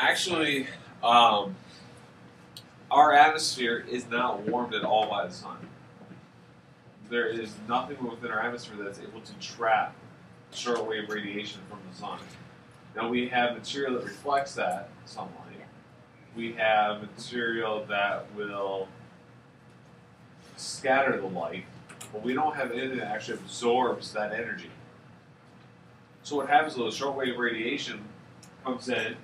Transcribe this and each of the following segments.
Actually, our atmosphere is not warmed at all by the sun. There is nothing within our atmosphere that's able to trap shortwave radiation from the sun. Now we have material that reflects that sunlight. We have material that will scatter the light, but we don't have anything that actually absorbs that energy. So what happens is the shortwave radiation comes in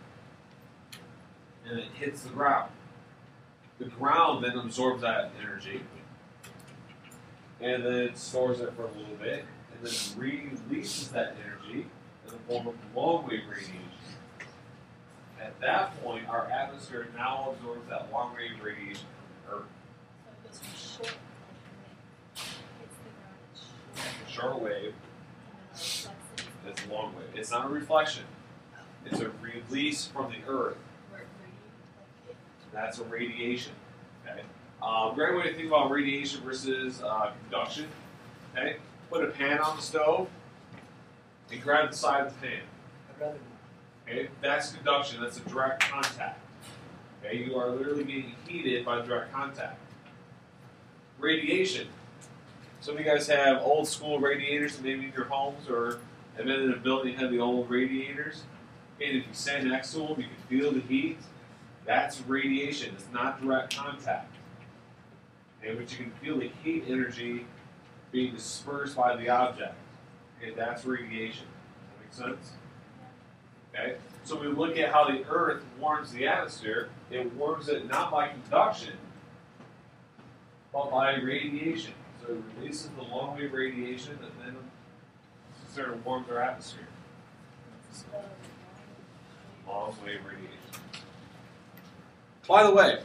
and it hits the ground. The ground then absorbs that energy and then it stores it for a little bit and then releases that energy in the form of long-wave radiation. At that point, our atmosphere now absorbs that long-wave radiation from Earth. So it goes from short hits the ground, Short wave is long wave. It's not a reflection. It's a release from the Earth. That's a radiation. Okay. Great way to think about radiation versus conduction. Okay. Put a pan on the stove and grab the side of the pan. Okay. That's conduction. That's a direct contact. Okay. You are literally getting heated by direct contact. Radiation. Some of you guys have old school radiators maybe in your homes or have been in a building that had the old radiators. And if you stand next to them, you can feel the heat. That's radiation. It's not direct contact. Okay, but you can feel the heat energy being dispersed by the object. Okay, that's radiation. Does that make sense? Okay. So we look at how the Earth warms the atmosphere. It warms it not by conduction, but by radiation. So it releases the long-wave radiation and then sort of warms our atmosphere. Long-wave radiation. By the way,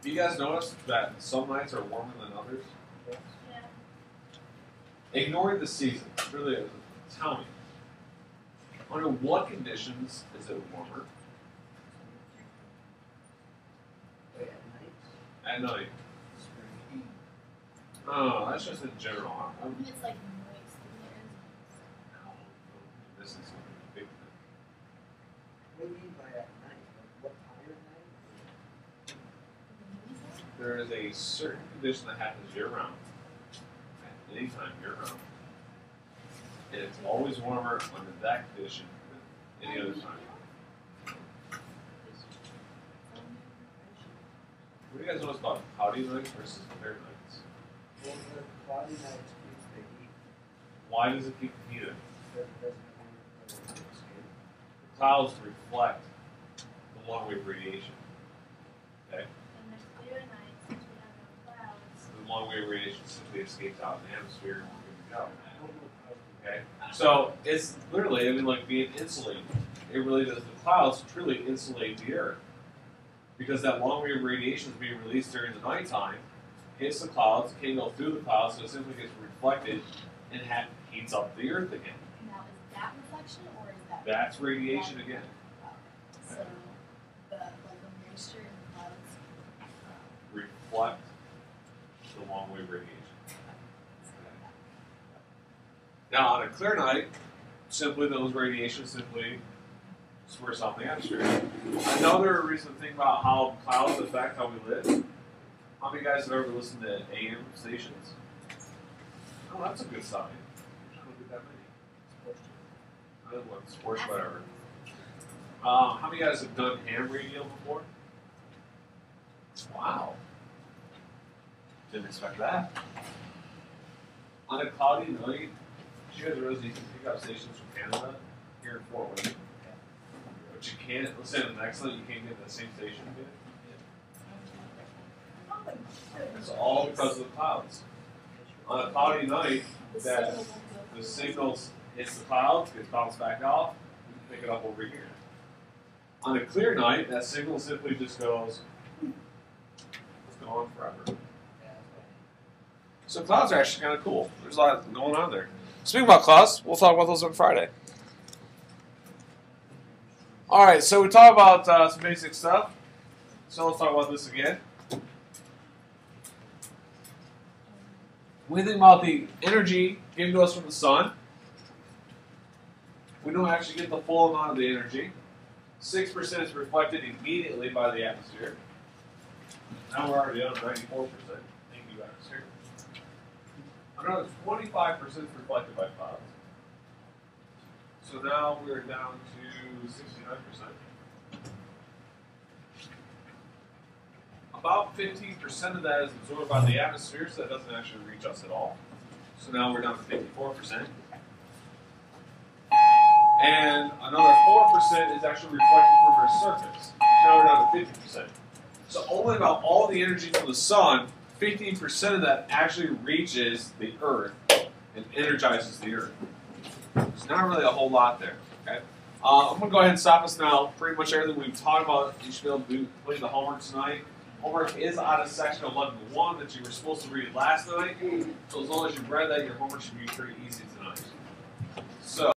do you guys notice that some nights are warmer than others? Yeah. Ignoring the season, really, tell me, under what conditions is it warmer? At night. Oh, that's just in general. It's like moist in there. No, this is a big thing. What do you mean by at night? Like what time at night? There is a certain condition that happens year-round, at any time year-round, and it's always warmer under that condition than any other time. What do you guys notice about cloudy nights versus clear nights? Well, the cloudy nights keeps the heat. Why does it keep the heat in? Because it doesn't escape. The clouds reflect the long-wave radiation. Okay? And there's clear nights, since we have no clouds. The long-wave radiation simply escapes out in the atmosphere and we're good to go. Okay? So it's literally, I mean, like being insulated. It really does. The clouds truly insulate the Earth because that long-wave radiation is being released during the nighttime, hits the clouds, can't go through the clouds, so it simply gets reflected and heats up the Earth again. Now, is that reflection or is that? That's radiation again. So, the moisture in the clouds. Reflect the long-wave radiation. Now, on a clear night, simply those radiations simply disperse out in the atmosphere. Another reason to think about how clouds affect how we live. How many guys have ever listened to AM stations? Oh, that's a good sign. I don't get that many. Sports, whatever. How many guys have done ham radio before? Wow. Didn't expect that. On a cloudy night, did you guys realize you can pick up stations from Canada here in Fort Wayne? But you can't, let's say on an excellent, you can't get the same station again. It's all because of the clouds. On a cloudy night, that the signals hits the clouds, gets bounced back off, you can pick it up over here. On a clear night, that signal simply just goes, it's gone forever. So clouds are actually kind of cool. There's a lot going on there. Speaking about clouds, we'll talk about those on Friday. All right, so we talked about some basic stuff. So let's talk about this again. When we think about the energy given to us from the sun, we don't actually get the full amount of the energy. 6% is reflected immediately by the atmosphere. Now we're already up 94%. Thank you, atmosphere. Another 25% is reflected by clouds. So now we're down to 69%. About 15% of that is absorbed by the atmosphere, so that doesn't actually reach us at all. So now we're down to 54%. And another 4% is actually reflected from our surface. Now we're down to 50%. So only about all the energy from the sun, 15% of that actually reaches the Earth and energizes the Earth. There's not really a whole lot there. Okay. I'm going to go ahead and stop us now. Pretty much everything we've talked about, you should be able to complete the homework tonight. Homework is out of section 11.1 that you were supposed to read last night. So as long as you've read that, your homework should be pretty easy tonight. So.